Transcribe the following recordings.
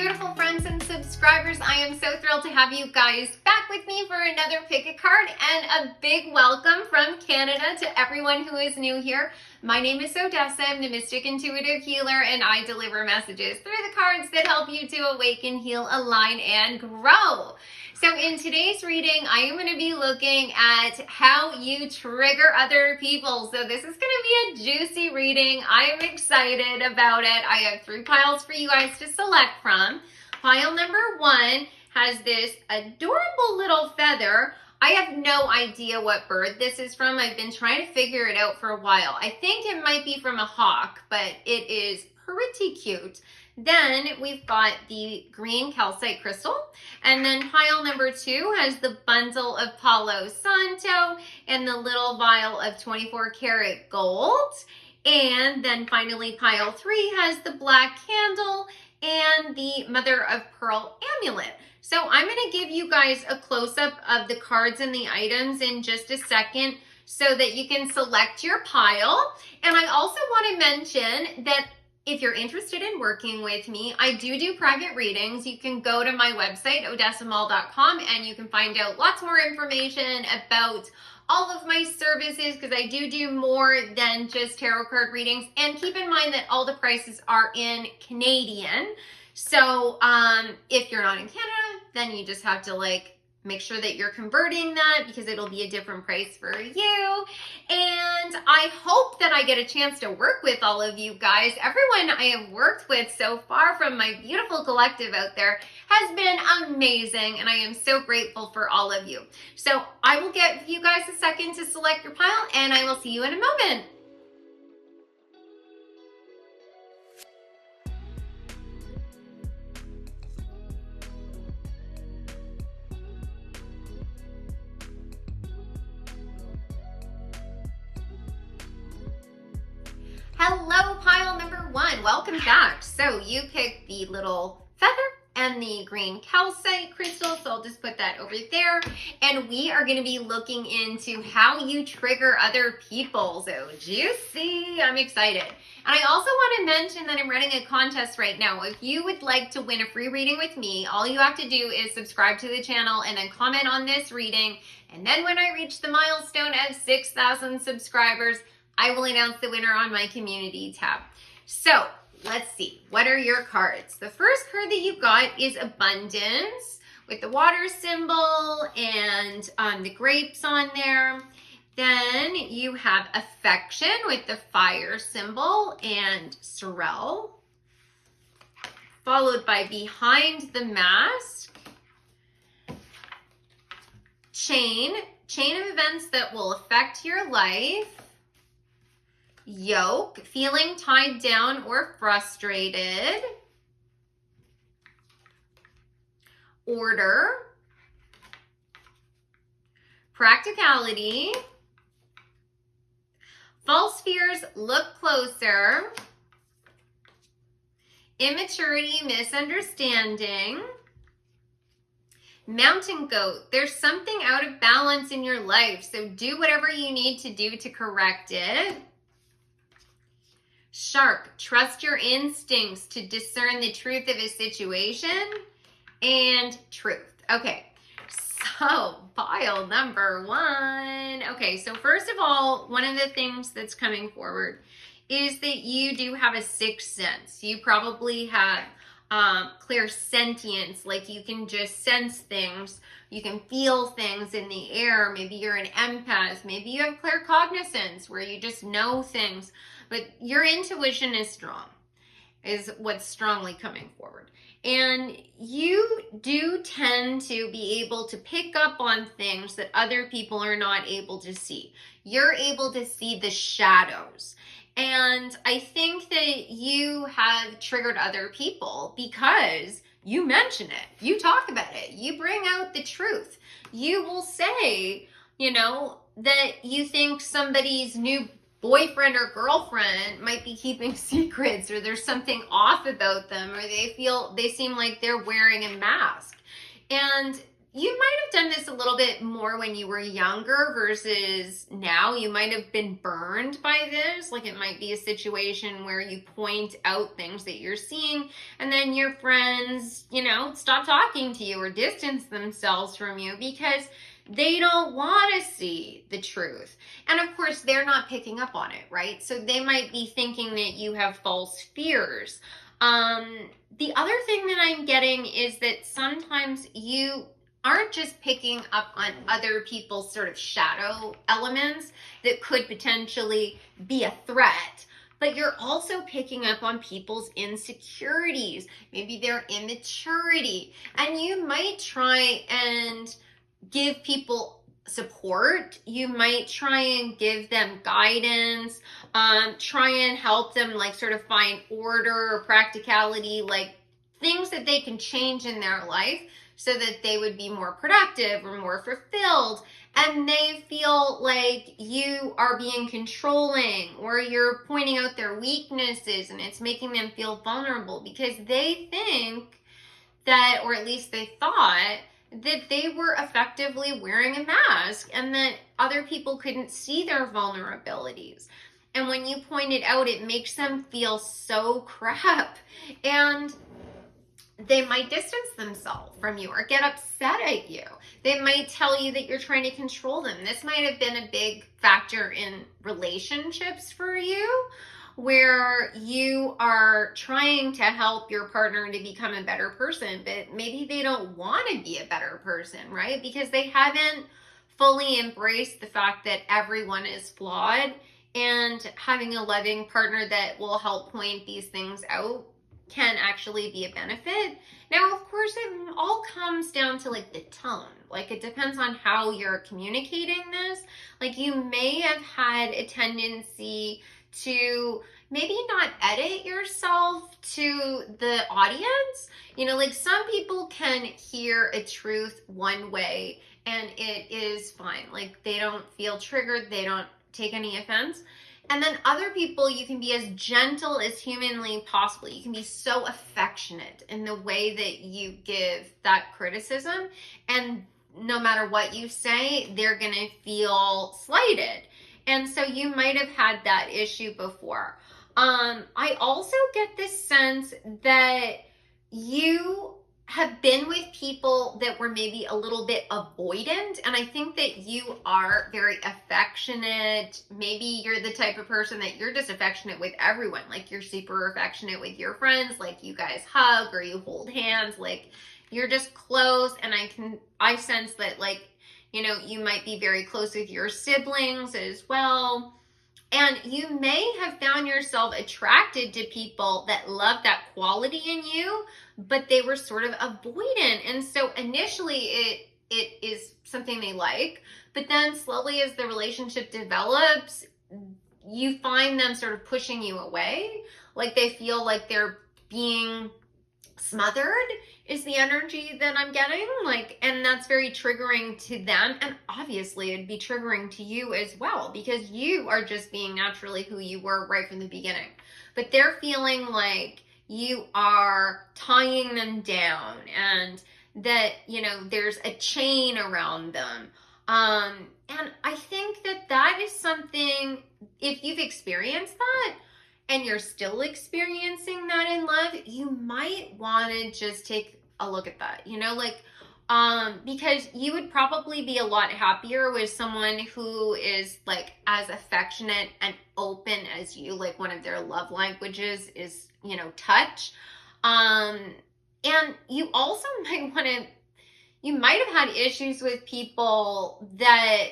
beautiful friends and subscribers. I am so thrilled to have you guys back with me for another pick a card, and a big welcome from Canada to everyone who is new here. My name is Odessa. I'm the Mystic Intuitive Healer, and I deliver messages through the cards that help you to awaken, heal, align, and grow. So in today's reading, I am going to be looking at how you trigger other people. So this is going to be a juicy reading. I'm excited about it. I have 3 piles for you guys to select from. Pile number 1 has this adorable little feather. I have no idea what bird this is from. I've been trying to figure it out for a while. I think it might be from a hawk, but it is pretty cute. Then we've got the green calcite crystal. And then pile number 2 has the bundle of Palo Santo and the little vial of 24 karat gold. And then finally pile 3 has the black candle and the mother of pearl amulet. So I'm going to give you guys a close-up of the cards and the items in just a second so that you can select your pile. And I also want to mention that if you're interested in working with me, I do private readings. You can go to my website, odessamall.com, and you can find out lots more information about all of my services, because I do more than just tarot card readings. And keep in mind that all the prices are in Canadian. So if you're not in Canada, then you just have to make sure that you're converting that, because it'll be a different price for you. And I hope that I get a chance to work with all of you guys. Everyone I have worked with so far from my beautiful collective out there has been amazing, and I am so grateful for all of you. So I will give you guys a second to select your pile, and I will see you in a moment. Hello, pile number 1. Welcome back. So you picked the little feather and the green calcite crystal. So I'll just put that over there. And we are going to be looking into how you trigger other people. So juicy. I'm excited. And I also want to mention that I'm running a contest right now. If you would like to win a free reading with me, all you have to do is subscribe to the channel and then comment on this reading. And then when I reach the milestone of 6,000 subscribers, I will announce the winner on my community tab. So let's see, what are your cards? The first card that you got is Abundance with the water symbol and the grapes on there. Then you have Affection with the fire symbol and sorrel, followed by Behind the Mask, chain of events that will affect your life, Yoke, feeling tied down or frustrated, Order, Practicality, False fears, look closer, Immaturity, misunderstanding, Mountain goat, there's something out of balance in your life, so do whatever you need to do to correct it. Shark, trust your instincts to discern the truth of a situation. And Truth. Okay, so pile number 1. Okay, so first of all, one of the things that's coming forward is that you do have a sixth sense. You probably have clairsentience, like you can just sense things. You can feel things in the air. Maybe you're an empath. Maybe you have claircognizance where you just know things. But your intuition is strong, is what's strongly coming forward. And you do tend to be able to pick up on things that other people are not able to see. You're able to see the shadows. And I think that you have triggered other people because you mention it. You talk about it. You bring out the truth. You will say, that you think somebody's new boyfriend or girlfriend might be keeping secrets, or there's something off about them, or they seem like they're wearing a mask. And you might have done this a little bit more when you were younger versus now. You might have been burned by this. Like, it might be a situation where you point out things that you're seeing, and then your friends, stop talking to you or distance themselves from you because they don't want to see the truth. And of course, they're not picking up on it, right? So they might be thinking that you have false fears. The other thing that I'm getting is that sometimes you aren't just picking up on other people's sort of shadow elements that could potentially be a threat, but you're also picking up on people's insecurities, maybe their immaturity, and you might try and give people support. You might try and give them guidance, try and help them like sort of find order or practicality, like things that they can change in their life so that they would be more productive or more fulfilled. And they feel like you are being controlling or you're pointing out their weaknesses, and it's making them feel vulnerable because they think that, or at least they thought, that they were effectively wearing a mask and that other people couldn't see their vulnerabilities. And when you point it out, it makes them feel so crap. And they might distance themselves from you or get upset at you. They might tell you that you're trying to control them. This might have been a big factor in relationships for you, where you are trying to help your partner to become a better person, but maybe they don't want to be a better person, right? Because they haven't fully embraced the fact that everyone is flawed, and having a loving partner that will help point these things out can actually be a benefit. Now, of course, it all comes down to like the tone. Like, it depends on how you're communicating this. Like, you may have had a tendency to maybe not edit yourself to the audience. Like, some people can hear a truth one way and it is fine. Like, they don't feel triggered, they don't take any offense. And then other people, you can be as gentle as humanly possible. You can be so affectionate in the way that you give that criticism. And no matter what you say, they're going to feel slighted. And so you might have had that issue before. I also get this sense that you have been with people that were maybe a little bit avoidant, and I think that you are very affectionate. Maybe you're the type of person that you're just affectionate with everyone. Like, you're super affectionate with your friends, like you guys hug or you hold hands, like you're just close. And I sense that, like, you might be very close with your siblings as well. And you may have found yourself attracted to people that love that quality in you, but they were sort of avoidant. And so initially it is something they like, but then slowly as the relationship develops, you find them sort of pushing you away. Like, they feel like they're being smothered is the energy that I'm getting, like, and that's very triggering to them, and obviously it'd be triggering to you as well, because you are just being naturally who you were right from the beginning, but they're feeling like you are tying them down and that there's a chain around them. And I think that is something, if you've experienced that and you're still experiencing that in love, you might want to just take a look at that, because you would probably be a lot happier with someone who is like as affectionate and open as you. Like, one of their love languages is, touch. And you also you might have had issues with people that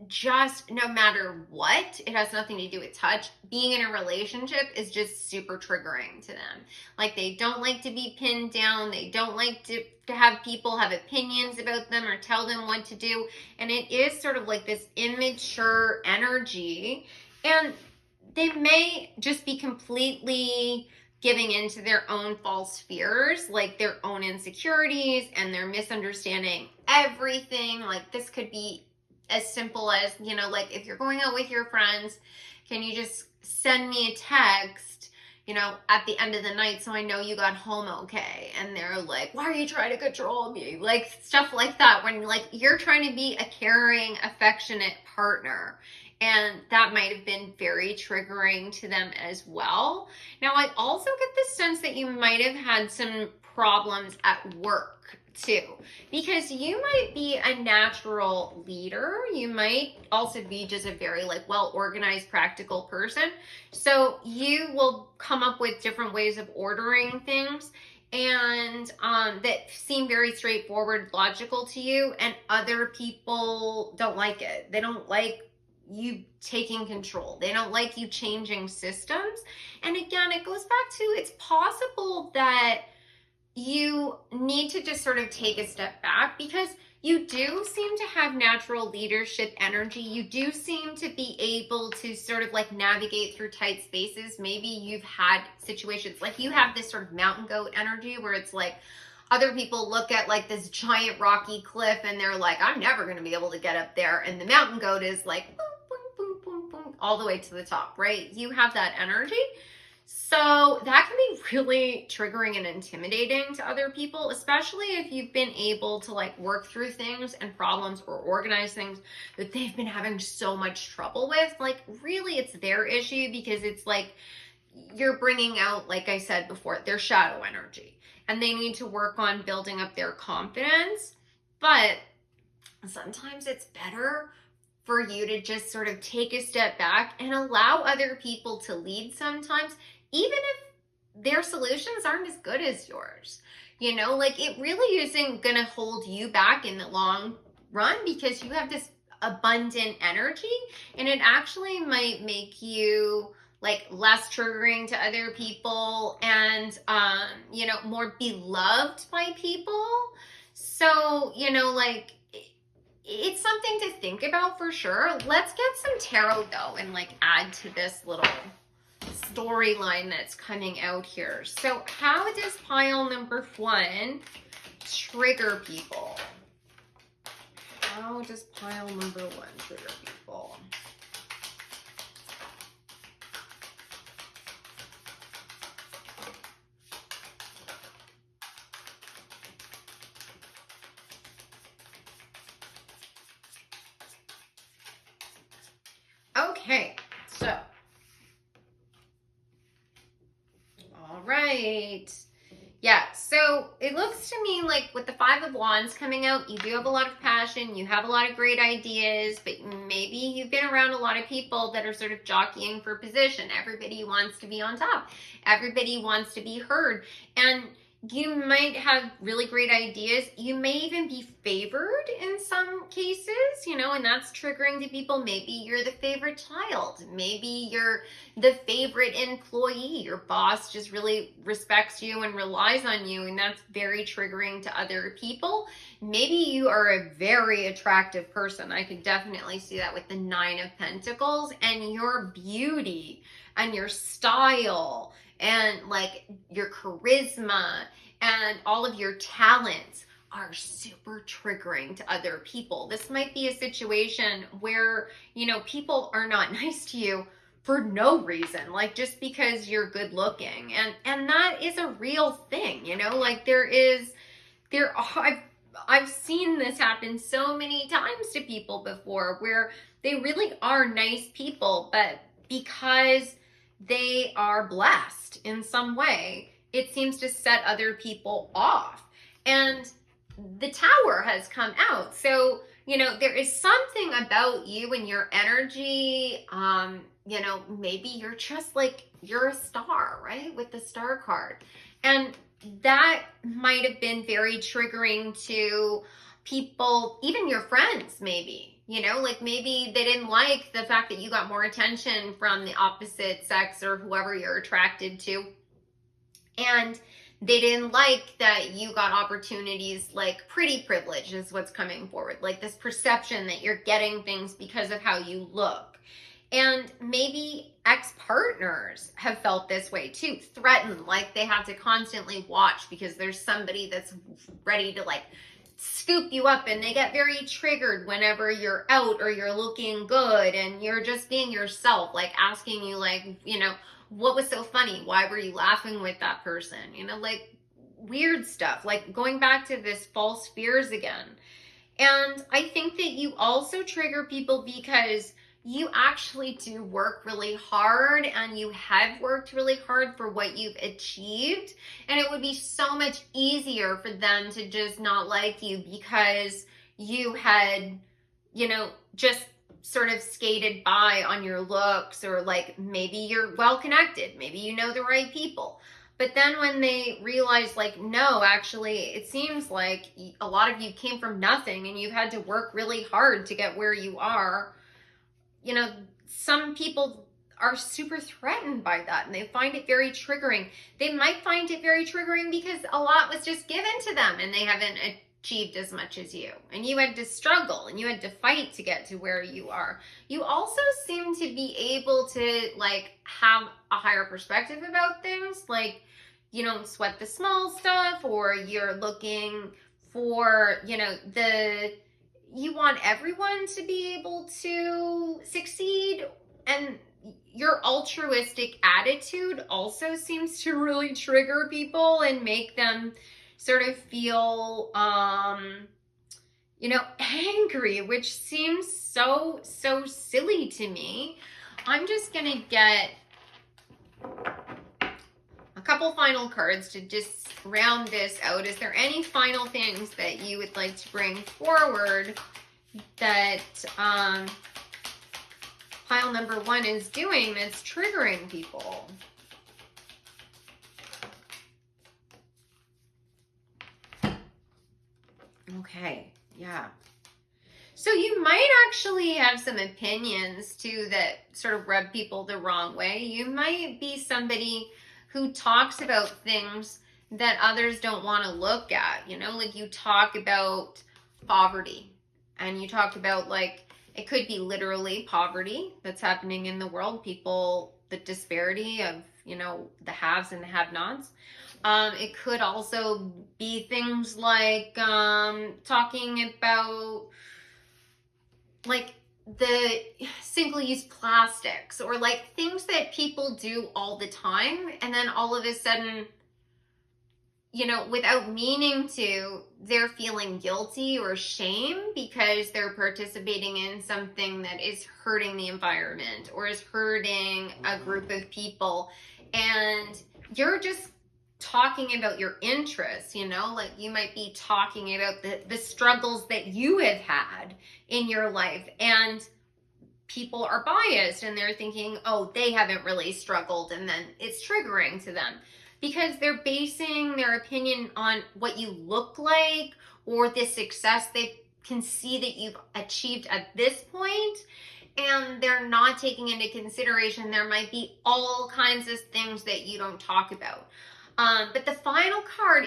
just, no matter what, it has nothing to do with touch, being in a relationship is just super triggering to them. Like, they don't like to be pinned down. They don't like to have people have opinions about them or tell them what to do. And it is sort of like this immature energy. And they may just be completely giving into their own false fears, like their own insecurities, and they're misunderstanding everything. Like, this could be as simple as, like, if you're going out with your friends, can you just send me a text, at the end of the night, so I know you got home okay. And they're like, why are you trying to control me? Like stuff like that, when like you're trying to be a caring, affectionate partner. And that might have been very triggering to them as well. Now, I also get the sense that you might have had some problems at work too, because you might be a natural leader. You might also be just a very like well organized, practical person. So you will come up with different ways of ordering things, and that seem very straightforward, logical to you, and other people don't like it. They don't like you taking control. They don't like you changing systems. And again, it goes back to, it's possible that you need to just sort of take a step back, because you do seem to have natural leadership energy. You do seem to be able to sort of like navigate through tight spaces. Maybe you've had situations like you have this sort of mountain goat energy where it's like other people look at like this giant rocky cliff and they're like, I'm never going to be able to get up there. And the mountain goat is like, boom, boom, boom, boom, boom, all the way to the top, right? You have that energy. So that can be really triggering and intimidating to other people, especially if you've been able to like work through things and problems or organize things that they've been having so much trouble with. Like really it's their issue, because it's like you're bringing out, like I said before, their shadow energy, and they need to work on building up their confidence. But sometimes it's better for you to just sort of take a step back and allow other people to lead sometimes, even if their solutions aren't as good as yours. Like it really isn't going to hold you back in the long run, because you have this abundant energy, and it actually might make you like less triggering to other people, and more beloved by people. So like it's something to think about for sure. Let's get some tarot though and like add to this little storyline that's coming out here. So how does pile number 1 trigger people? How does pile number 1 trigger people? Okay, so, all right. Yeah, so it looks to me like with the 5 of Wands coming out, you do have a lot of passion, you have a lot of great ideas, but maybe you've been around a lot of people that are sort of jockeying for position. Everybody wants to be on top. Everybody wants to be heard. And you might have really great ideas. You may even be favored in some cases, and that's triggering to people. Maybe you're the favorite child. Maybe you're the favorite employee. Your boss just really respects you and relies on you, and that's very triggering to other people. Maybe you are a very attractive person. I could definitely see that with the 9 of Pentacles, and your beauty and your style and like your charisma and all of your talents are super triggering to other people. This might be a situation where, people are not nice to you for no reason, like just because you're good looking. And that is a real thing, like I've seen this happen so many times to people before, where they really are nice people, but because they are blessed in some way, it seems to set other people off. And the Tower has come out. So, there is something about you and your energy. Maybe you're just like, you're a star, right? With the Star card. And that might have been very triggering to people, even your friends, maybe. Like maybe they didn't like the fact that you got more attention from the opposite sex or whoever you're attracted to. And they didn't like that you got opportunities, like pretty privilege is what's coming forward. Like this perception that you're getting things because of how you look. And maybe ex-partners have felt this way too, threatened, like they have to constantly watch because there's somebody that's ready to like scoop you up, and they get very triggered whenever you're out or you're looking good and you're just being yourself, like asking you, like, what was so funny? Why were you laughing with that person? Like weird stuff, like going back to this false fears again. And I think that you also trigger people because you actually do work really hard, and you have worked really hard for what you've achieved. And it would be so much easier for them to just not like you because you had, just sort of skated by on your looks, or like maybe you're well connected, maybe you know the right people. But then when they realize, like, no, actually, it seems like a lot of you came from nothing and you've had to work really hard to get where you are, some people are super threatened by that, and they find it very triggering. They might find it very triggering because a lot was just given to them and they haven't achieved as much as you, and you had to struggle and you had to fight to get to where you are. You also seem to be able to, like, have a higher perspective about things. Like, you don't sweat the small stuff, or you're looking for, you want everyone to be able to succeed. And your altruistic attitude also seems to really trigger people and make them sort of feel, angry, which seems so silly to me. I'm just gonna get a couple final cards to just round this out. Is there any final things that you would like to bring forward that pile number 1 is doing that's triggering people? Okay, yeah. So you might actually have some opinions too that sort of rub people the wrong way. You might be somebody who talks about things that others don't want to look at. Like you talk about poverty, and you talk about, like, it could be literally poverty that's happening in the world, the disparity of, the haves and the have-nots. It could also be things like talking about, like, the single-use plastics, or like things that people do all the time, and then all of a sudden, without meaning to, they're feeling guilty or shame because they're participating in something that is hurting the environment or is hurting a group of people. And you're just talking about your interests, like you might be talking about the struggles that you have had in your life, and people are biased and they're thinking, oh, they haven't really struggled, and then it's triggering to them because they're basing their opinion on what you look like or the success they can see that you've achieved at this point, and they're not taking into consideration there might be all kinds of things that you don't talk about. But the final card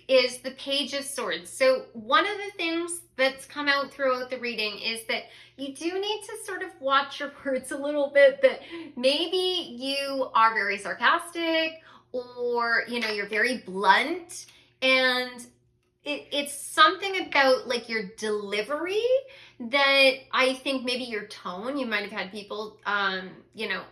is the Page of Swords. So one of the things that's come out throughout the reading is that you do need to sort of watch your words a little bit, that maybe you are very sarcastic, or, you're very blunt, and it's something about, like, your delivery that I think maybe your tone, you might have had people,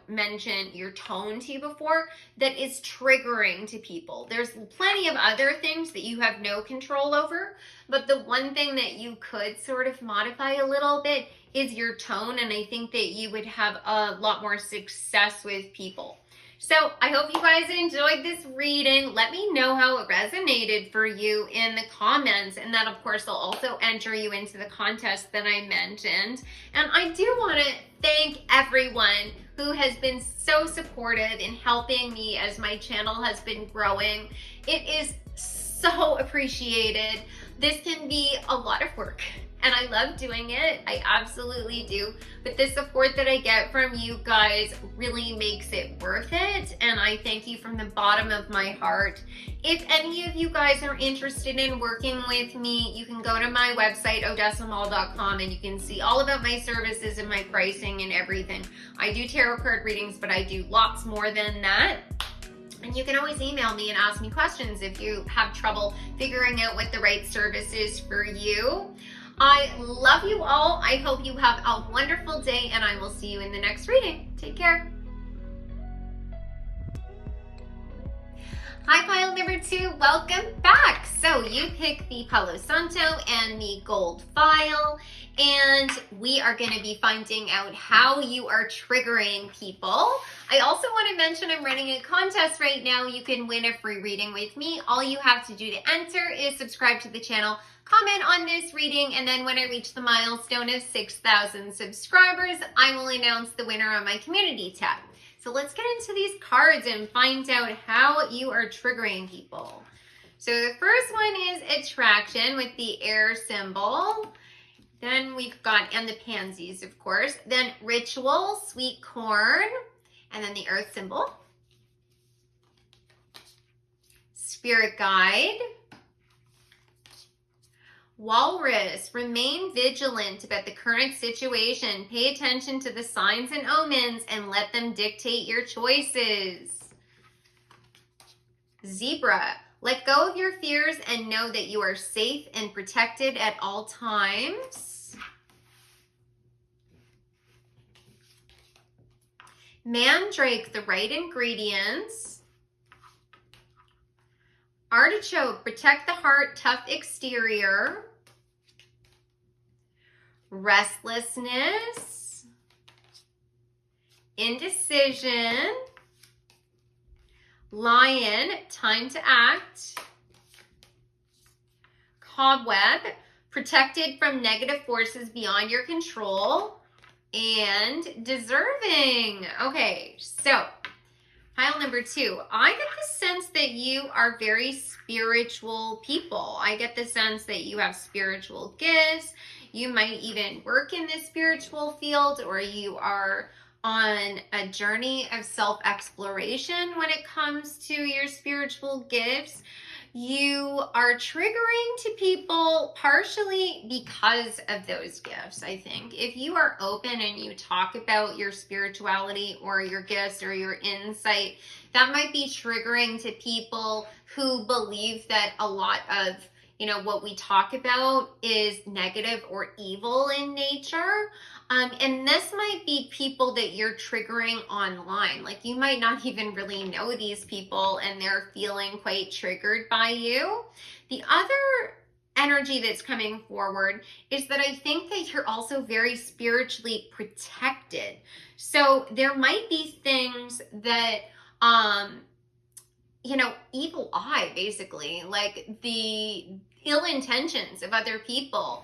mention your tone to you before, that is triggering to people. There's plenty of other things that you have no control over, but the one thing that you could sort of modify a little bit is your tone, and I think that you would have a lot more success with people. So I hope you guys enjoyed this reading. Let me know how it resonated for you in the comments. And then, of course, I'll also enter you into the contest that I mentioned. And I do want to thank everyone who has been so supportive in helping me as my channel has been growing. It is so appreciated. This can be a lot of work, and I love doing it. I absolutely do. But the support that I get from you guys really makes it worth it. And I thank you from the bottom of my heart. If any of you guys are interested in working with me, you can go to my website, odessamall.com, and you can see all about my services and my pricing and everything. I do tarot card readings, but I do lots more than that. And you can always email me and ask me questions if you have trouble figuring out what the right service is for you. I love you all. I hope you have a wonderful day, and I will see you in the next reading. Take care. Hi, pile number 2. Welcome back. So you picked the Palo Santo and the gold file, and we are going to be finding out how you are triggering people. I also want to mention I'm running a contest right now. You can win a free reading with me. All you have to do to enter is subscribe to the channel, comment on this reading, and then when I reach the milestone of 6,000 subscribers, I will announce the winner on my community tab. So let's get into these cards and find out how you are triggering people. So the first one is attraction with the air symbol. Then we've got, and the pansies, of course. Then ritual, sweet corn, and then the earth symbol. Spirit guide. Walrus, remain vigilant about the current situation. Pay attention to the signs and omens and let them dictate your choices. Zebra, let go of your fears and know that you are safe and protected at all times. Mandrake, the right ingredients. Artichoke, protect the heart, tough exterior. Restlessness, indecision. Lion, time to act. Cobweb, protected from negative forces beyond your control. And deserving. Okay, so pile number 2. I get the sense that you are very spiritual people. I get the sense that you have spiritual gifts. You might even work in this spiritual field, or you are on a journey of self-exploration when it comes to your spiritual gifts. You are triggering to people partially because of those gifts, I think. If you are open and you talk about your spirituality or your gifts or your insight, that might be triggering to people who believe that a lot of what we talk about is negative or evil in nature. And this might be people that you're triggering online. Like you might not even really know these people and they're feeling quite triggered by you. The other energy that's coming forward is that I think that you're also very spiritually protected. So there might be things that, evil eye, basically, like the ill intentions of other people.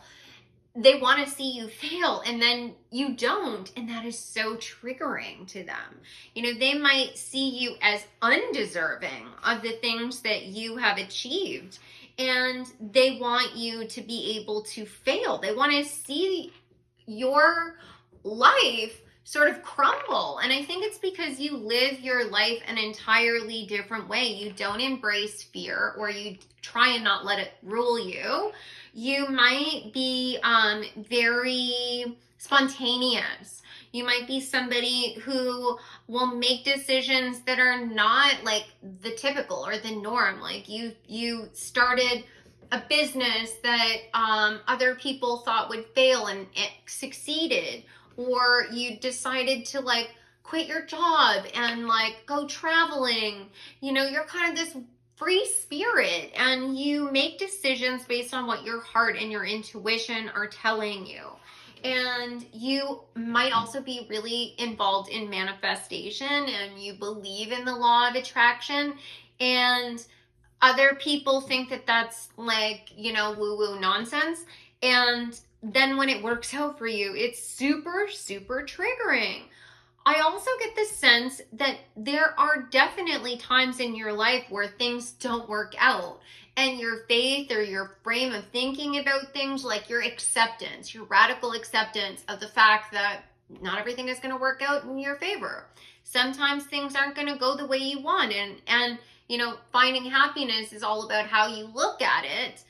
They want to see you fail and then you don't, and that is so triggering to them. They might see you as undeserving of the things that you have achieved, and they want you to be able to fail. They want to see your life sort of crumble. And I think it's because you live your life an entirely different way. You don't embrace fear, or you try and not let it rule you. You might be very spontaneous. You might be somebody who will make decisions that are not like the typical or the norm. Like you started a business that other people thought would fail and it succeeded. Or you decided to like quit your job and like go traveling. You're kind of this free spirit, and you make decisions based on what your heart and your intuition are telling you. And you might also be really involved in manifestation, and you believe in the law of attraction, and other people think that that's like, woo-woo nonsense. And then when it works out for you, it's super, super triggering. I also get the sense that there are definitely times in your life where things don't work out, and your faith or your frame of thinking about things, like your acceptance, your radical acceptance of the fact that not everything is going to work out in your favor. Sometimes things aren't going to go the way you want, and finding happiness is all about how you look at it.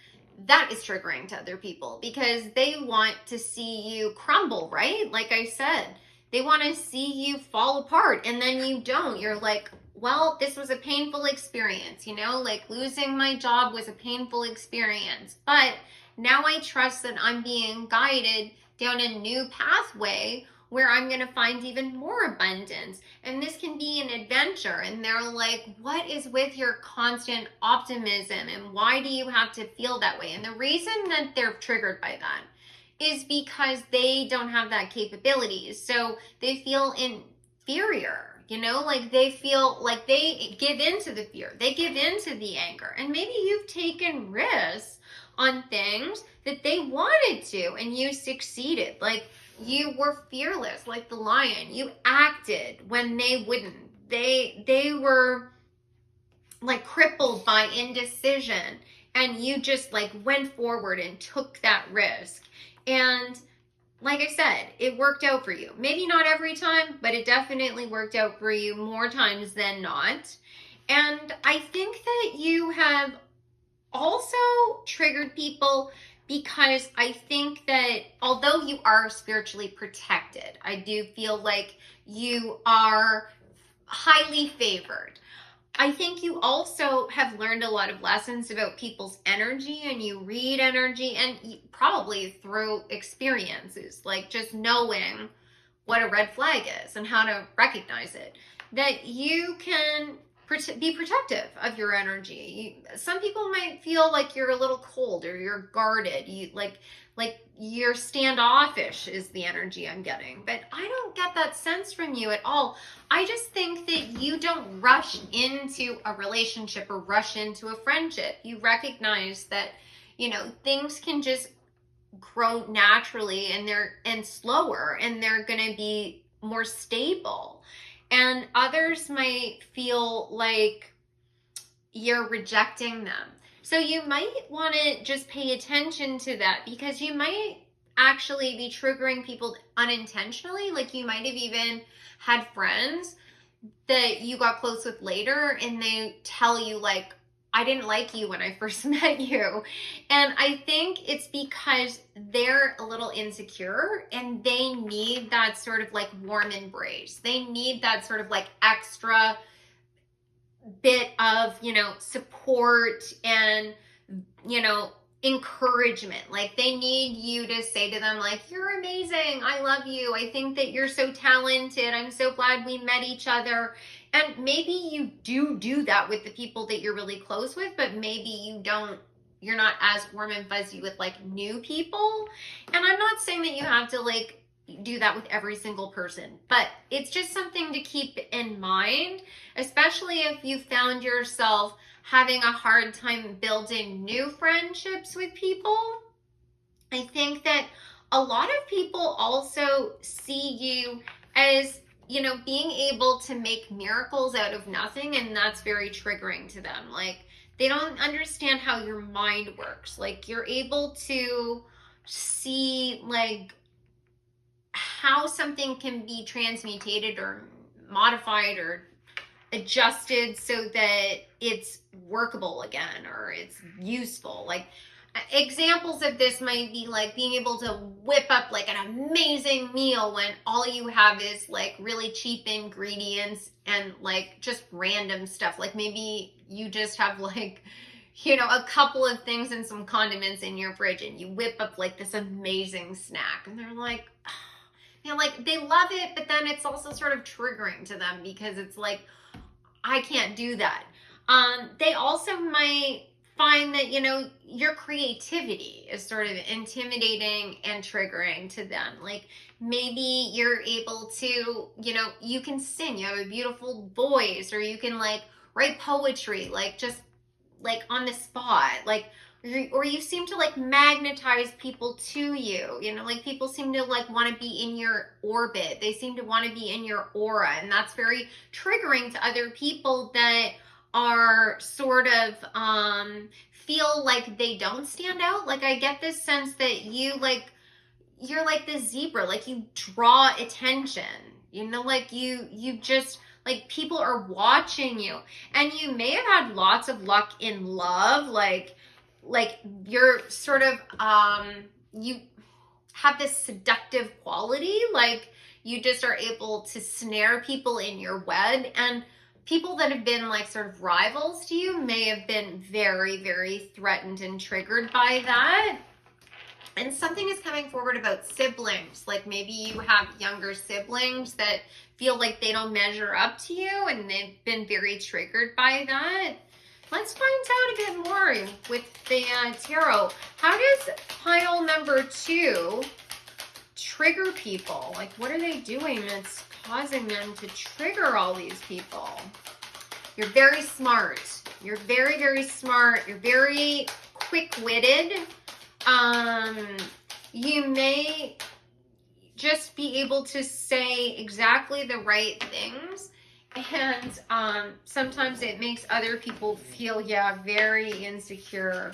That is triggering to other people because they want to see you crumble, right? Like I said, they want to see you fall apart, and then you don't. You're like, well, this was a painful experience, like losing my job was a painful experience, but now I trust that I'm being guided down a new pathway where I'm going to find even more abundance. And this can be an adventure. And they're like, what is with your constant optimism? And why do you have to feel that way? And the reason that they're triggered by that is because they don't have that capability. So they feel inferior. Like they feel like they give into the fear, they give into the anger, and maybe you've taken risks on things that they wanted to and you succeeded. Like you were fearless, like the lion. You acted when they wouldn't. They were like crippled by indecision, and you just like went forward and took that risk. And like I said, it worked out for you. Maybe not every time, but it definitely worked out for you more times than not. And I think that you have also triggered people because I think that although you are spiritually protected, I do feel like you are highly favored. I think you also have learned a lot of lessons about people's energy, and you read energy, and probably through experiences, like just knowing what a red flag is and how to recognize it, that you can be protective of your energy. Some people might feel like you're a little cold or you're guarded. Like you're standoffish is the energy I'm getting, but I don't get that sense from you at all. I just think that you don't rush into a relationship or rush into a friendship. You recognize that, things can just grow naturally, and slower, and they're going to be more stable. And others might feel like you're rejecting them. So you might want to just pay attention to that, because you might actually be triggering people unintentionally. Like you might have even had friends that you got close with later, and they tell you like, I didn't like you when I first met you. And I think it's because they're a little insecure, and they need that sort of like warm embrace. They need that sort of like extra bit of, support and, encouragement. Like they need you to say to them like, you're amazing, I love you, I think that you're so talented, I'm so glad we met each other. And maybe you do that with the people that you're really close with, but maybe you're not as warm and fuzzy with like new people. And I'm not saying that you have to like do that with every single person, but it's just something to keep in mind, especially if you found yourself having a hard time building new friendships with people. I think that a lot of people also see you as, being able to make miracles out of nothing, and that's very triggering to them. Like they don't understand how your mind works. Like you're able to see like how something can be transmutated or modified or adjusted so that it's workable again or it's useful. Like examples of this might be like being able to whip up like an amazing meal when all you have is like really cheap ingredients and like just random stuff. Like maybe you just have like, a couple of things and some condiments in your fridge, and you whip up like this amazing snack, and they're like, like they love it, but then it's also sort of triggering to them because it's like, I can't do that. They also might find that, your creativity is sort of intimidating and triggering to them. Like maybe you're able to, you can sing, you have a beautiful voice, or you can like write poetry, like just like on the spot, like, or you seem to like magnetize people to you, like people seem to like want to be in your orbit. They seem to want to be in your aura, and that's very triggering to other people that are sort of feel like they don't stand out. Like I get this sense that you're like the zebra, like you draw attention, like you just like people are watching you. And you may have had lots of luck in love, like you're sort of you have this seductive quality, like you just are able to snare people in your web. And people that have been like sort of rivals to you may have been very, very threatened and triggered by that. And something is coming forward about siblings. Like maybe you have younger siblings that feel like they don't measure up to you and they've been very triggered by that. Let's find out a bit more with the tarot. How does pile number 2 trigger people? Like, what are they doing that's causing them to trigger all these people? You're very smart. You're very, very smart. You're very quick-witted. You may just be able to say exactly the right things, and sometimes it makes other people feel, yeah, very insecure.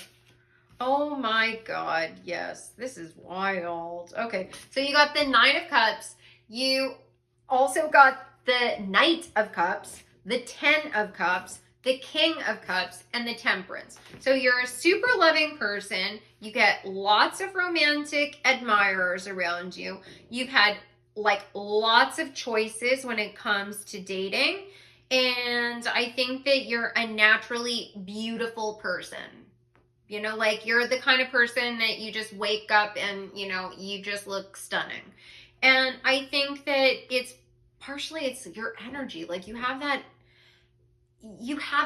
Oh my God, yes, this is wild. Okay, so you got the 9 of Cups. You also got the Knight of Cups, the 10 of Cups, the King of Cups, and the Temperance. So you're a super loving person. You get lots of romantic admirers around you. You've had like lots of choices when it comes to dating. And I think that you're a naturally beautiful person. You know, like you're the kind of person that you just wake up and, you know, you just look stunning. And I think that it's your energy. Like you have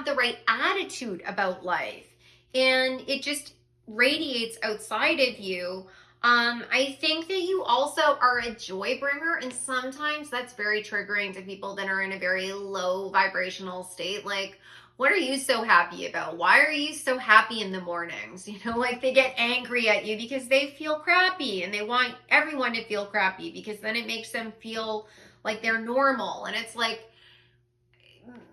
the right attitude about life, and it just radiates outside of you. I think that you also are a joy bringer, and sometimes that's very triggering to people that are in a very low vibrational state. Like, what are you so happy about? Why are you so happy in the mornings? You know, like they get angry at you because they feel crappy, and they want everyone to feel crappy because then it makes them feel like they're normal. And it's like,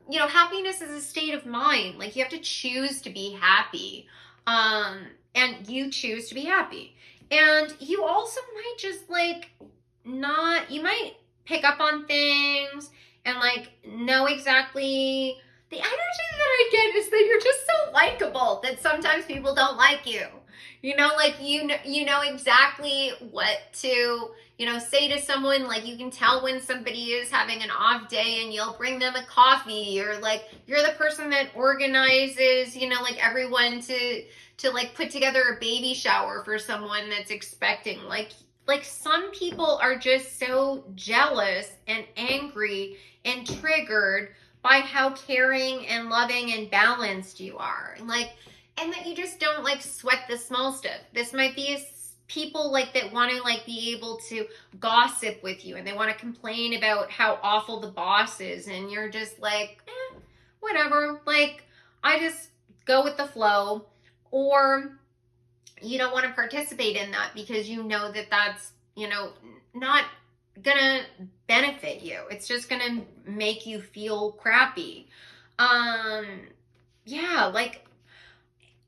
you know, happiness is a state of mind. Like you have to choose to be happy. And you choose to be happy. And you also might just like you might pick up on things and like know exactly the energy that I get is that you're just so likable that sometimes people don't like you. You know, like you know exactly what to, you know, say to someone. Like you can tell when somebody is having an off day and you'll bring them a coffee, or like you're the person that organizes, you know, like everyone to like put together a baby shower for someone that's expecting. Like some people are just so jealous and angry and triggered by how caring and loving and balanced you are. And that you just don't like sweat the small stuff. This might be people like that want to like be able to gossip with you, and they want to complain about how awful the boss is, and you're just like, whatever. Like, I just go with the flow. Or you don't want to participate in that because you know that that's, you know, not gonna benefit you. It's just gonna make you feel crappy. Yeah, like,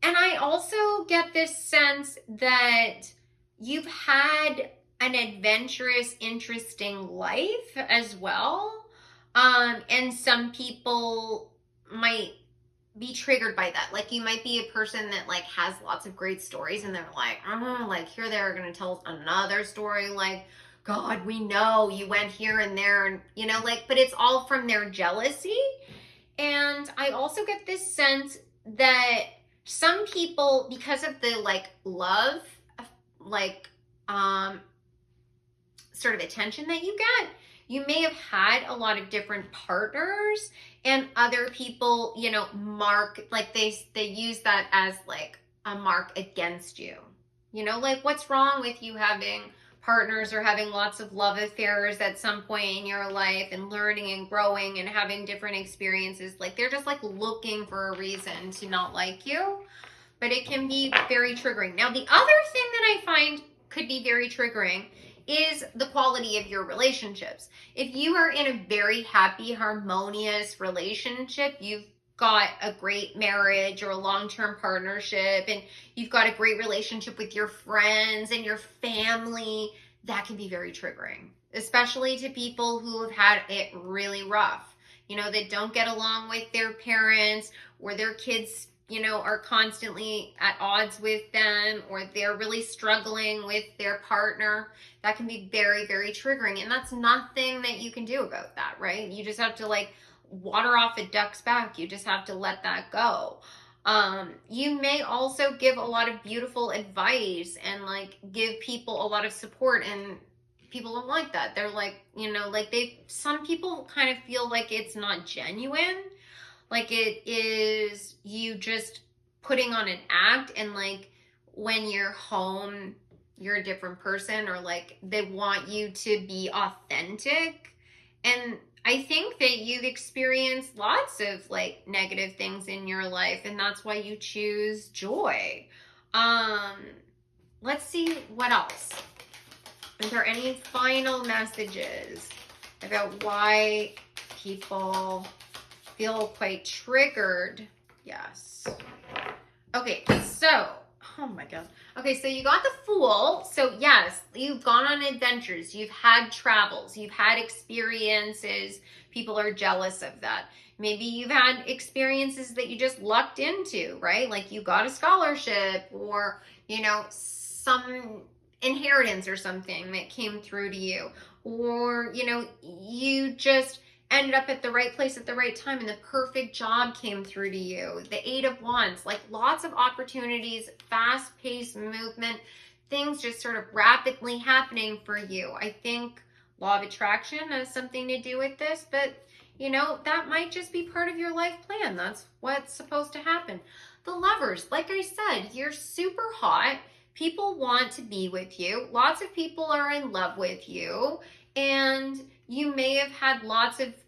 and I also get this sense that you've had an adventurous, interesting life as well. And some people might be triggered by that. Like you might be a person that like has lots of great stories, and they're like, like here they're gonna tell us another story. Like, God, we know you went here and there, and you know, like, but it's all from their jealousy. And I also get this sense that some people, because of the like love, like sort of attention that you get, you may have had a lot of different partners, and other people, you know, like they use that as like a mark against you. You know, like what's wrong with you having partners or having lots of love affairs at some point in your life and learning and growing and having different experiences? Like they're just like looking for a reason to not like you. But it can be very triggering. Now, the other thing that I find could be very triggering is the quality of your relationships. If you are in a very happy, harmonious relationship, you've got a great marriage or a long-term partnership, and you've got a great relationship with your friends and your family, that can be very triggering, especially to people who have had it really rough. You know, that don't get along with their parents, or their kids, you know, are constantly at odds with them, or they're really struggling with their partner. That can be very, very triggering. And that's nothing that you can do about that, right? You just have to like water off a duck's back. You just have to let that go. You may also give a lot of beautiful advice and like give people a lot of support, and people don't like that. They're like, some people kind of feel like it's not genuine. Like it is you just putting on an act, and like when you're home, you're a different person, or like they want you to be authentic. And I think that you've experienced lots of like negative things in your life, and that's why you choose joy. Um, let's see what else. Is there any final messages about why people feel quite triggered? Yes. Okay, so, oh my God. Okay, so you got the Fool. So yes, you've gone on adventures. You've had travels. You've had experiences. People are jealous of that. Maybe you've had experiences that you just lucked into, right? Like you got a scholarship, or, some inheritance or something that came through to you. Or, you just ended up at the right place at the right time and the perfect job came through to you. The Eight of Wands, like lots of opportunities, fast-paced movement, things just sort of rapidly happening for you. I think law of attraction has something to do with this, but that might just be part of your life plan. That's what's supposed to happen. The Lovers, like I said, you're super hot. People want to be with you. Lots of people are in love with you. And you may have had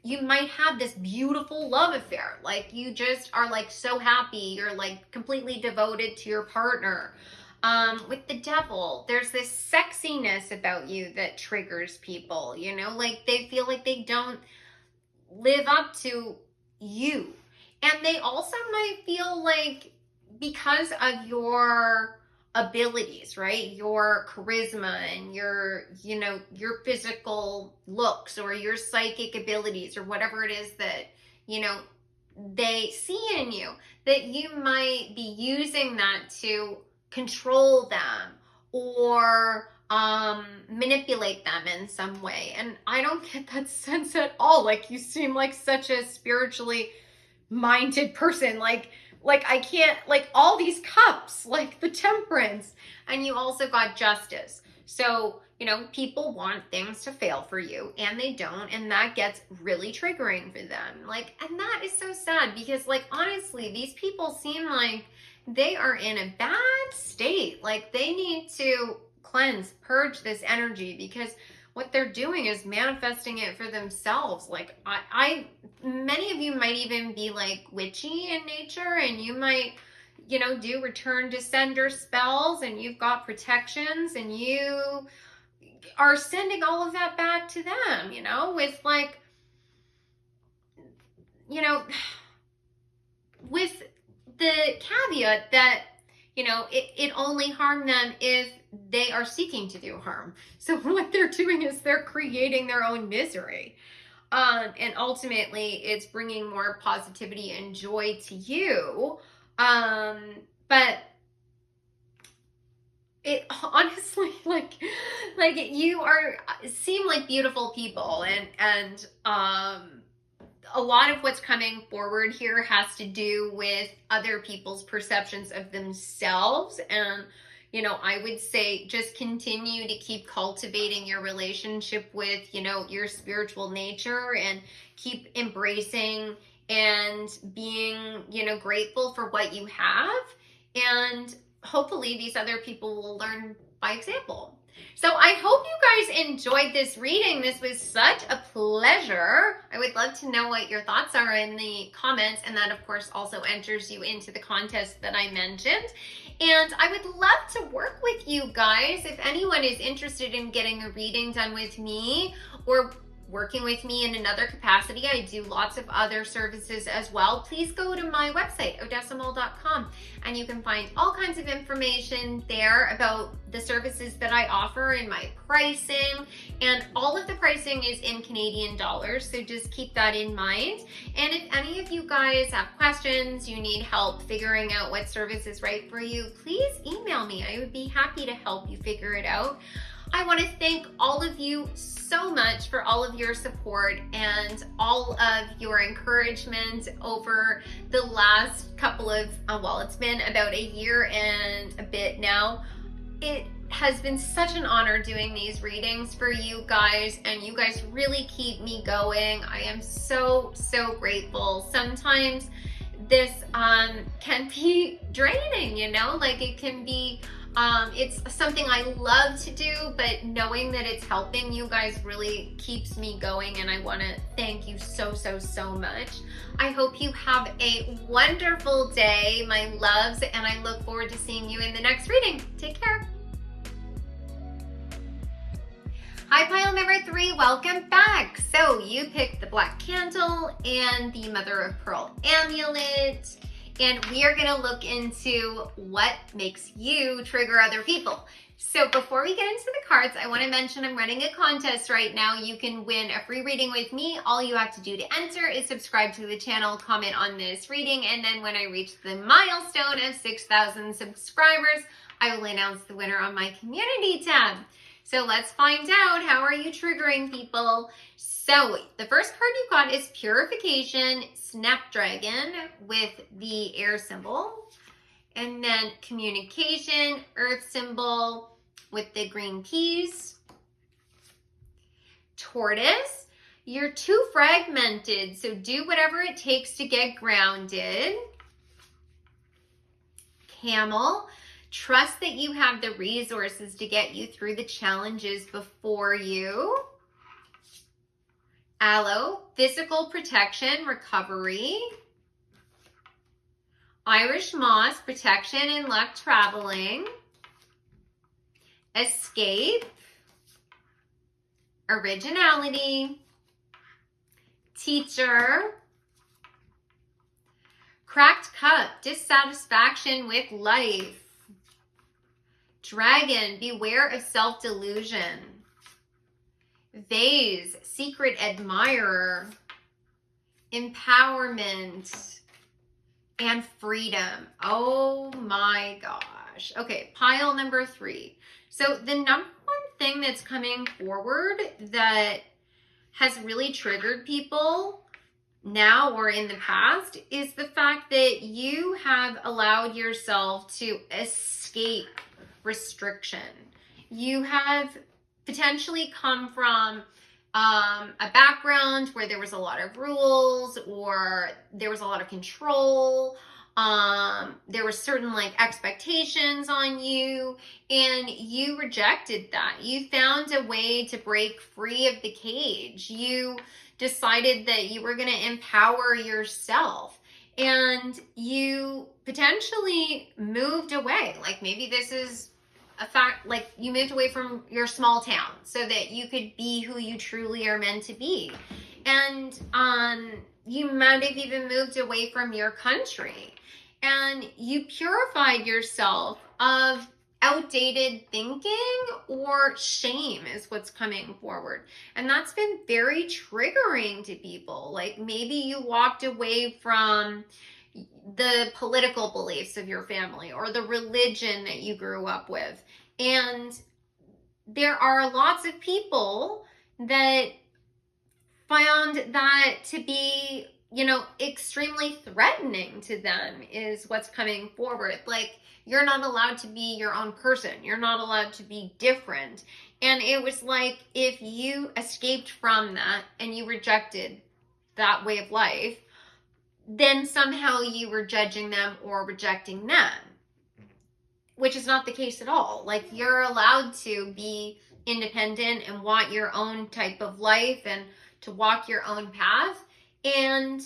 you might have this beautiful love affair. Like you just are like so happy. You're like completely devoted to your partner. With the Devil, there's this sexiness about you that triggers people, like they feel like they don't live up to you. And they also might feel like because of your abilities, right? Your charisma and your physical looks or your psychic abilities or whatever it is that, they see in you, that you might be using that to control them or manipulate them in some way. And I don't get that sense at all. Like you seem like such a spiritually minded person. Like I can't, like all these cups, like the Temperance, and you also got Justice. So, people want things to fail for you and they don't, and that gets really triggering for them. Like, and that is so sad because like, honestly, these people seem like they are in a bad state. Like they need to cleanse, purge this energy, because what they're doing is manifesting it for themselves. Like many of you might even be like witchy in nature, and you might, do return to sender spells, and you've got protections, and you are sending all of that back to them, with like, with the caveat that, it only harmed them if they are seeking to do harm. So what they're doing is they're creating their own misery. And ultimately it's bringing more positivity and joy to you. But it honestly, like you seem like beautiful people, and a lot of what's coming forward here has to do with other people's perceptions of themselves. And, I would say just continue to keep cultivating your relationship with, your spiritual nature, and keep embracing and being, grateful for what you have. And hopefully these other people will learn by example. So I hope you guys enjoyed this reading. This was such a pleasure. I would love to know what your thoughts are in the comments, and that of course also enters you into the contest that I mentioned. And I would love to work with you guys. If anyone is interested in getting a reading done with me or working with me in another capacity, I do lots of other services as well. Please go to my website, odessamol.com, and you can find all kinds of information there about the services that I offer and my pricing. And all of the pricing is in Canadian dollars, so just keep that in mind. And if any of you guys have questions, you need help figuring out what service is right for you, please email me. I would be happy to help you figure it out. I want to thank all of you so much for all of your support and all of your encouragement over the last couple of, well, it's been about a year and a bit now. It has been such an honor doing these readings for you guys, and you guys really keep me going. I am so grateful. Sometimes this can be draining, you know, like it can be it's something I love to do, but knowing that it's helping you guys really keeps me going, and I want to thank you so much. I hope you have a wonderful day, my loves, and I look forward to seeing you in the next reading. Take care. Hi, pile number 3, welcome back. So you picked the black candle and the mother of pearl amulet, and we are gonna look into what makes you trigger other people. So before we get into the cards, I wanna mention I'm running a contest right now. You can win a free reading with me. All you have to do to enter is subscribe to the channel, comment on this reading, and then when I reach the milestone of 6,000 subscribers, I will announce the winner on my community tab. So let's find out, how are you triggering people? So the first card you got is Purification, Snapdragon with the air symbol. And then Communication, Earth symbol with the green peas. Tortoise, you're too fragmented, so do whatever it takes to get grounded. Camel, trust that you have the resources to get you through the challenges before you. Aloe, physical protection, recovery. Irish moss, protection and luck traveling. Escape, originality. Teacher, cracked cup, dissatisfaction with life. Dragon, beware of self-delusion. Vase, secret admirer. Empowerment and freedom. Oh my gosh. Okay, pile number 3. So the number one thing that's coming forward that has really triggered people now or in the past is the fact that you have allowed yourself to escape restriction. You have potentially come from a background where there was a lot of rules, or there was a lot of control. There were certain like expectations on you, and you rejected that. You found a way to break free of the cage. You decided that you were going to empower yourself, and you potentially moved away. Like maybe this is a fact, like you moved away from your small town so that you could be who you truly are meant to be. And you might have even moved away from your country, and you purified yourself of outdated thinking or shame is what's coming forward. And that's been very triggering to people. Like maybe you walked away from the political beliefs of your family or the religion that you grew up with. And there are lots of people that found that to be, you know, extremely threatening to them is what's coming forward. Like, you're not allowed to be your own person. You're not allowed to be different. And it was like, if you escaped from that and you rejected that way of life, then somehow you were judging them or rejecting them, which is not the case at all. Like, you're allowed to be independent and want your own type of life and to walk your own path, and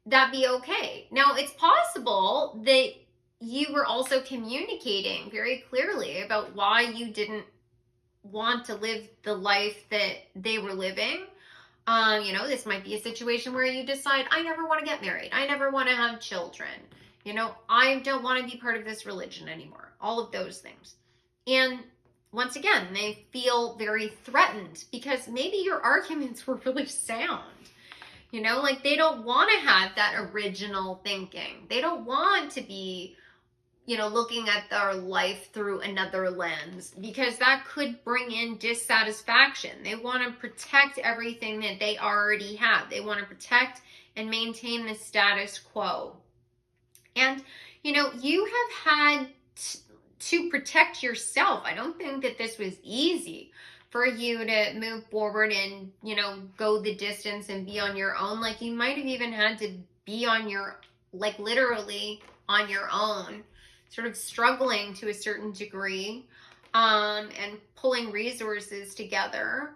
that be okay. Now, it's possible that you were also communicating very clearly about why you didn't want to live the life that they were living. You know, this might be a situation where you decide, I never want to get married. I never want to have children. You know, I don't want to be part of this religion anymore. All of those things. And once again, they feel very threatened because maybe your arguments were really sound. You know, like they don't want to have that original thinking. They don't want to be, looking at their life through another lens, because that could bring in dissatisfaction. They want to protect everything that they already have. They want to protect and maintain the status quo. And, you have had to protect yourself. I don't think that this was easy for you to move forward and, go the distance and be on your own. Like, you might have even had to be on your, like, literally on your own, sort of struggling to a certain degree, and pulling resources together.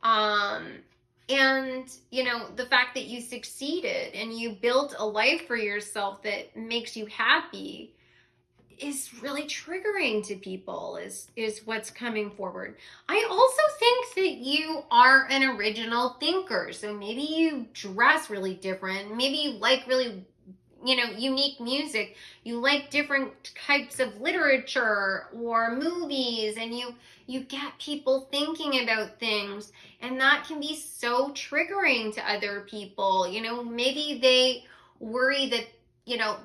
And, the fact that you succeeded and you built a life for yourself that makes you happy is really triggering to people, is what's coming forward. I also think that you are an original thinker. So maybe you dress really different. Maybe you like really, unique music. You like different types of literature or movies, and you get people thinking about things, and that can be so triggering to other people. Maybe they worry that,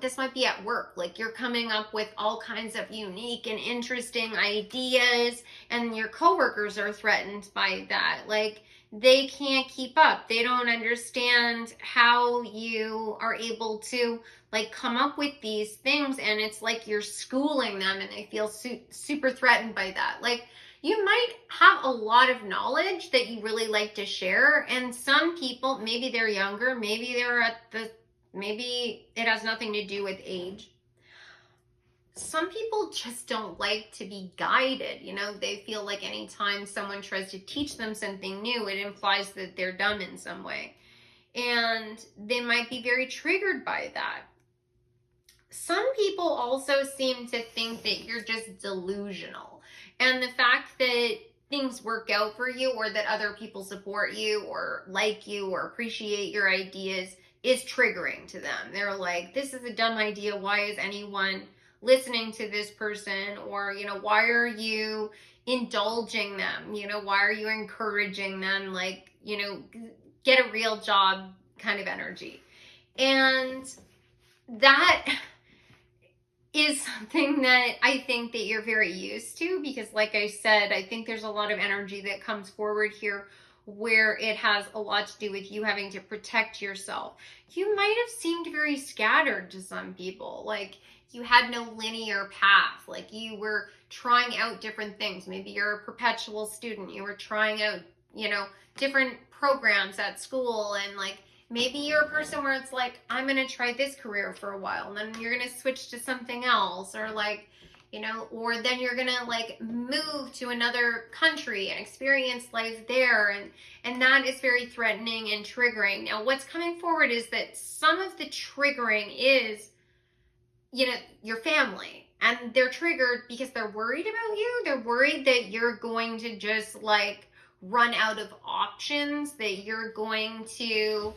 this might be at work. Like, you're coming up with all kinds of unique and interesting ideas, and your coworkers are threatened by that. Like, they can't keep up. They don't understand how you are able to, like, come up with these things, and it's like you're schooling them, and they feel super threatened by that. Like, you might have a lot of knowledge that you really like to share, and some people, maybe they're younger, maybe it has nothing to do with age. Some people just don't like to be guided. They feel like anytime someone tries to teach them something new, it implies that they're dumb in some way. And they might be very triggered by that. Some people also seem to think that you're just delusional. And the fact that things work out for you, or that other people support you or like you or appreciate your ideas, is triggering to them. They're like, this is a dumb idea. Why is anyone listening to this person? Or, why are you indulging them? Why are you encouraging them? Like, get a real job kind of energy. And that is something that I think that you're very used to, because, like I said, I think there's a lot of energy that comes forward here where it has a lot to do with you having to protect yourself. You might have seemed very scattered to some people, like you had no linear path, like you were trying out different things. Maybe you're a perpetual student, you were trying out, different programs at school, and like maybe you're a person where it's like, I'm going to try this career for a while, and then you're going to switch to something else, or like, or then you're going to like move to another country and experience life there. And that is very threatening and triggering. Now, what's coming forward is that some of the triggering is, your family, and they're triggered because they're worried about you. They're worried that you're going to just like run out of options, that you're going to,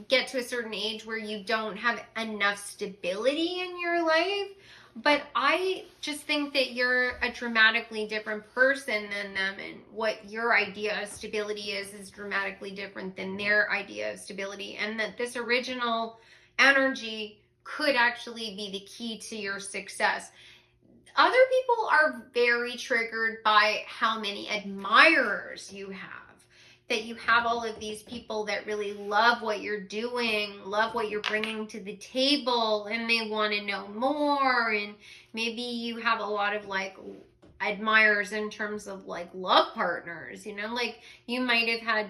get to a certain age where you don't have enough stability in your life. But I just think that you're a dramatically different person than them, and what your idea of stability is dramatically different than their idea of stability, and that this original energy could actually be the key to your success. Other people are very triggered by how many admirers you have. That you have all of these people that really love what you're doing, love what you're bringing to the table, and they want to know more. And maybe you have a lot of like admirers in terms of like love partners, like you might have had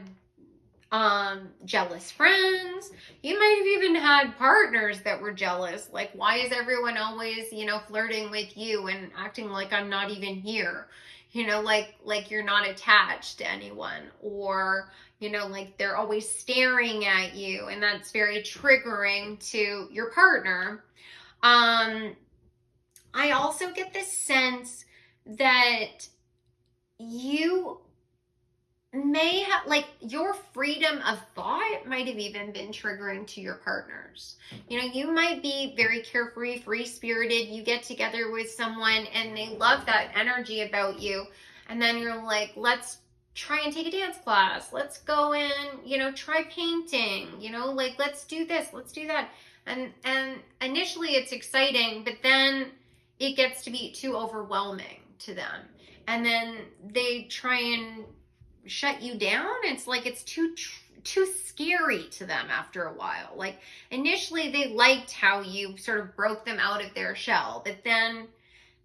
jealous friends. You might have even had partners that were jealous. Like, why is everyone always, flirting with you and acting like I'm not even here? Like you're not attached to anyone, or, like they're always staring at you, and that's very triggering to your partner. I also get this sense that you may have, like, your freedom of thought might have even been triggering to your partners. You might be very carefree, free-spirited. You get together with someone and they love that energy about you, and then you're like, let's try and take a dance class, let's go and try painting, like let's do this, let's do that. And initially it's exciting, but then it gets to be too overwhelming to them. And then they try and shut you down. It's like it's too scary to them after a while. Like initially they liked how you sort of broke them out of their shell, but then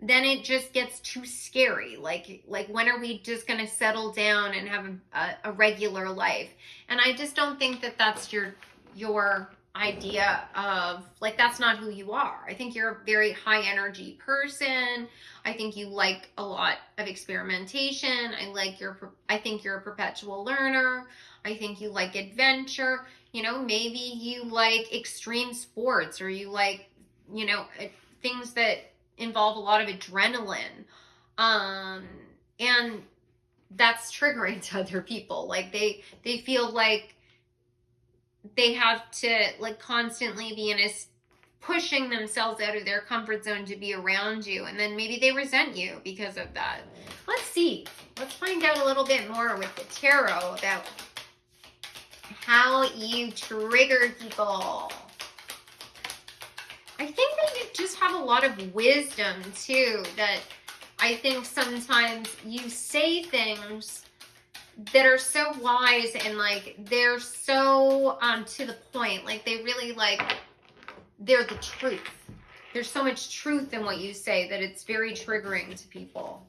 it just gets too scary. Like when are we just going to settle down and have a regular life? And I just don't think that that's your idea of, like, that's not who you are. I think you're a very high energy person. I think you like a lot of experimentation. I think you're a perpetual learner. I think you like adventure. You know, maybe you like extreme sports, or you like, you know, things that involve a lot of adrenaline. And that's triggering to other people. Like they feel like they have to like constantly be in a pushing themselves out of their comfort zone to be around you, and then maybe they resent you because of that. Let's see. Let's find out a little bit more with the tarot about how you trigger people. I think that you just have a lot of wisdom too, that I think sometimes you say things that are so wise, and like they're so to the point. Like they really, like, they're the truth. There's so much truth in what you say that it's very triggering to people.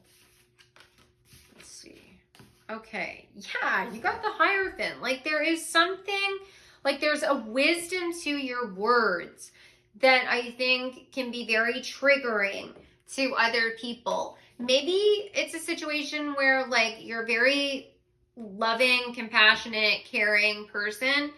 Let's see. Okay. Yeah, you got the Hierophant. Like there is something, like there's a wisdom to your words that I think can be very triggering to other people. Maybe it's a situation where like you're very loving, compassionate, caring person,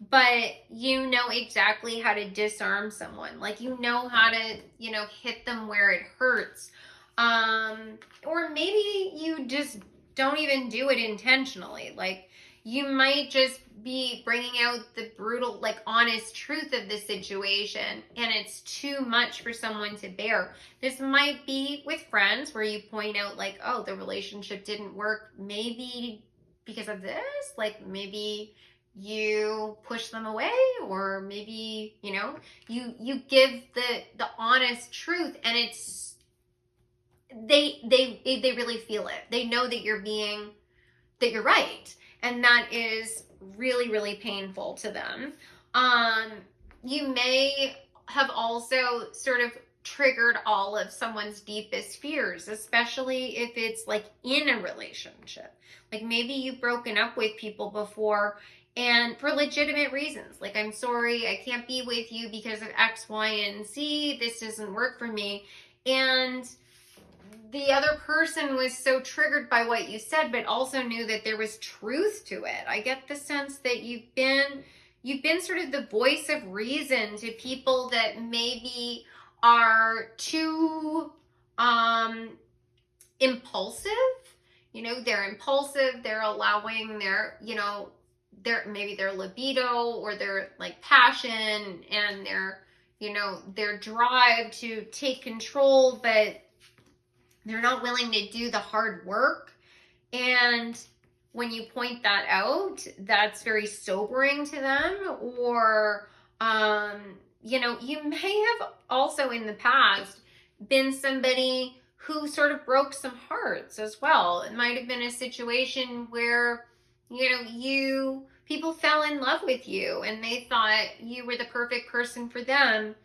but you know exactly how to disarm someone. Like you know how to, you know, hit them where it hurts. Or maybe you just don't even do it intentionally. Like you might just be bringing out the brutal, like honest truth of the situation, and it's too much for someone to bear. This might be with friends where you point out like, oh, the relationship didn't work maybe because of this. Like maybe you push them away, or maybe, you know, you give the honest truth, and it's they really feel it. They know that you're right, and that is really, really painful to them. You may have also sort of triggered all of someone's deepest fears, especially if it's like in a relationship. Like maybe you've broken up with people before, and for legitimate reasons. Like, I'm sorry, I can't be with you because of X, Y, and Z. This doesn't work for me. And the other person was so triggered by what you said, but also knew that there was truth to it. I get the sense that you've been sort of the voice of reason to people that maybe are too impulsive. You know, they're impulsive, they're allowing their, you know, maybe their libido or their like passion and their, you know, their drive to take control, but they're not willing to do the hard work. And when you point that out, that's very sobering to them. Or, you know, you may have also in the past been somebody who sort of broke some hearts as well. It might have been a situation where, you know, people fell in love with you and they thought you were the perfect person for them,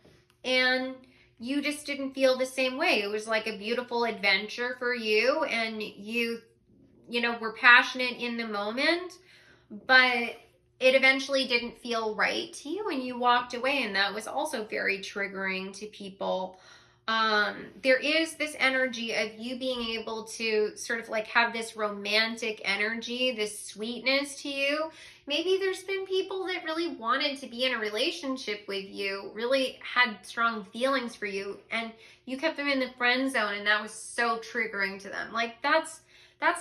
and you just didn't feel the same way. It was like a beautiful adventure for you, and you know, were passionate in the moment, but it eventually didn't feel right to you and you walked away, and that was also very triggering to people. There is this energy of you being able to sort of like have this romantic energy, this sweetness to you. Maybe there's been people that really wanted to be in a relationship with you, really had strong feelings for you, and you kept them in the friend zone, and that was so triggering to them. Like that's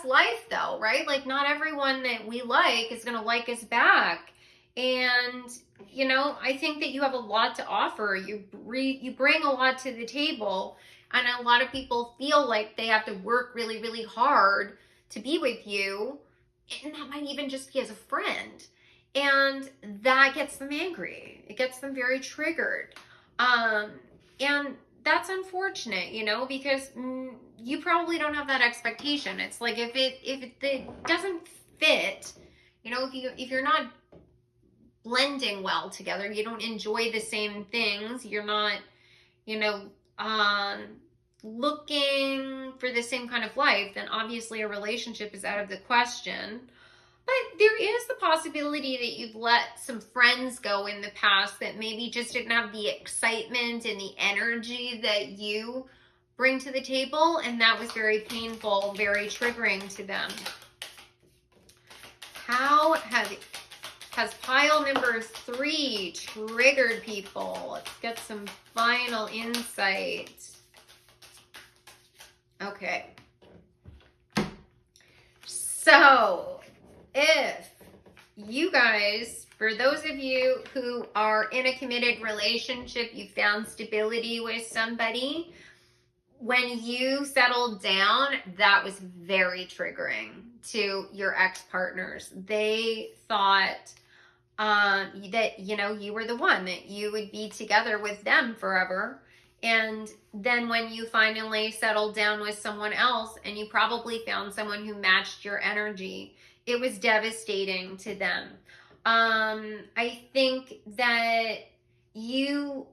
life though, right? Like not everyone that we like is going to like us back. And, you know, I think that you have a lot to offer. You bring a lot to the table, and a lot of people feel like they have to work really, really hard to be with you. And that might even just be as a friend. And that gets them angry. It gets them very triggered. And that's unfortunate, because you probably don't have that expectation. It's like if it doesn't fit, if you're not blending well together, you don't enjoy the same things, you're not, you know, looking for the same kind of life, then obviously a relationship is out of the question. But there is the possibility that you've let some friends go in the past that maybe just didn't have the excitement and the energy that you bring to the table, and that was very painful, very triggering to them. How has pile number 3 triggered people? Let's get some final insight. Okay. So, if you guys, for those of you who are in a committed relationship, you found stability with somebody, when you settled down, that was very triggering to your ex-partners. They thought that, you were the one, that you would be together with them forever. And then when you finally settled down with someone else and you probably found someone who matched your energy, it was devastating to them. I think that you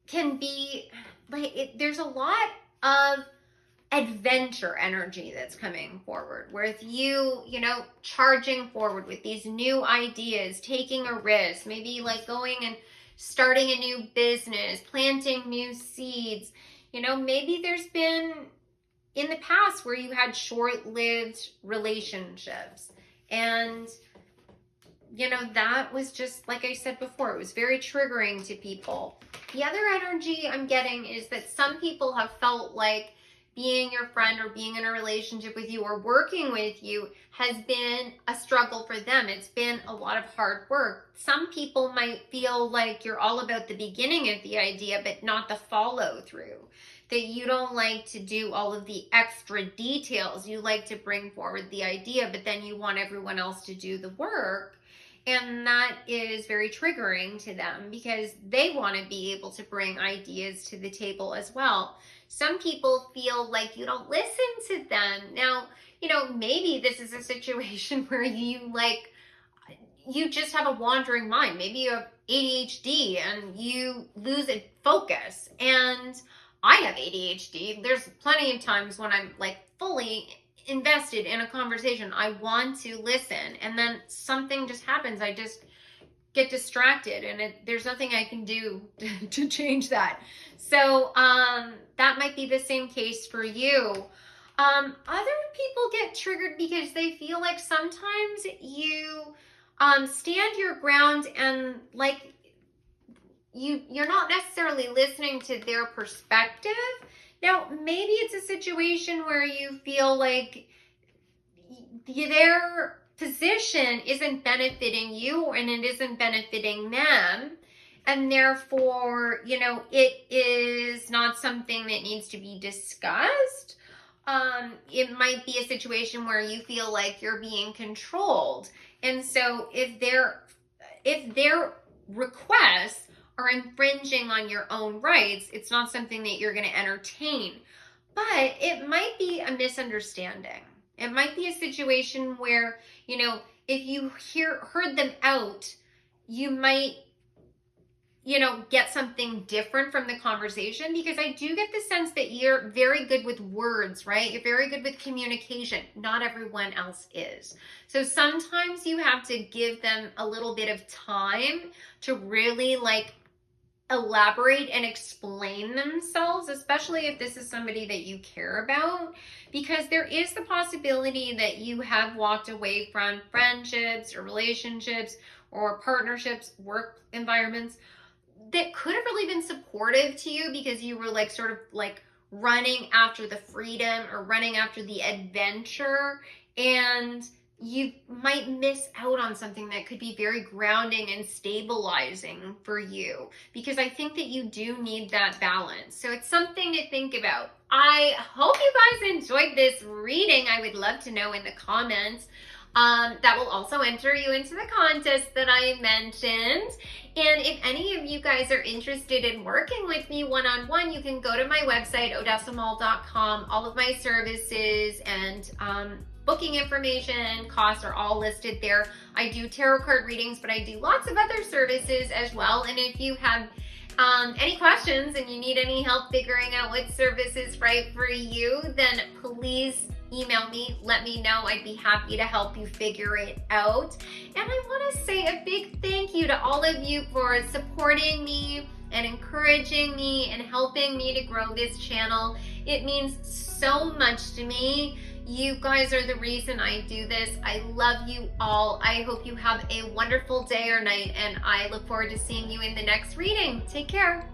can be like, there's a lot of adventure energy that's coming forward, with you, charging forward with these new ideas, taking a risk, maybe like going and starting a new business, planting new seeds. Maybe there's been in the past where you had short-lived relationships, and that was just, like I said before, it was very triggering to people. The other energy I'm getting is that some people have felt like being your friend or being in a relationship with you or working with you has been a struggle for them. It's been a lot of hard work. Some people might feel like you're all about the beginning of the idea, but not the follow through. That you don't like to do all of the extra details. You like to bring forward the idea, but then you want everyone else to do the work. And that is very triggering to them because they want to be able to bring ideas to the table as well. Some people feel like you don't listen to them. Now, maybe this is a situation where you just have a wandering mind. Maybe you have ADHD and you lose focus. And I have ADHD. There's plenty of times when I'm fully invested in a conversation. I want to listen, and then something just happens. I just get distracted, and there's nothing I can do to change that. So that might be the same case for you. Other people get triggered because they feel like sometimes you stand your ground and you're not necessarily listening to their perspective. Now, maybe it's a situation where you feel like their position isn't benefiting you and it isn't benefiting them. And therefore, it is not something that needs to be discussed. It might be a situation where you feel like you're being controlled. And so if their requests are infringing on your own rights, it's not something that you're going to entertain. But it might be a misunderstanding. It might be a situation where, if you heard them out, you might, get something different from the conversation, because I do get the sense that you're very good with words, right? You're very good with communication. Not everyone else is. So sometimes you have to give them a little bit of time to really elaborate and explain themselves, especially if this is somebody that you care about, because there is the possibility that you have walked away from friendships or relationships or partnerships, work environments that could have really been supportive to you because you were running after the freedom or running after the adventure, and you might miss out on something that could be very grounding and stabilizing for you, because I think that you do need that balance. So it's something to think about. I hope you guys enjoyed this reading. I would love to know in the comments. That will also enter you into the contest that I mentioned. And if any of you guys are interested in working with me one-on-one, you can go to my website, odessamall.com. All of my services and booking information, costs are all listed there. I do tarot card readings, but I do lots of other services as well. And if you have any questions and you need any help figuring out what service is right for you, then please email me, let me know. I'd be happy to help you figure it out. And I want to say a big thank you to all of you for supporting me and encouraging me and helping me to grow this channel. It means so much to me. You guys are the reason I do this. I love you all. I hope you have a wonderful day or night, and I look forward to seeing you in the next reading. Take care.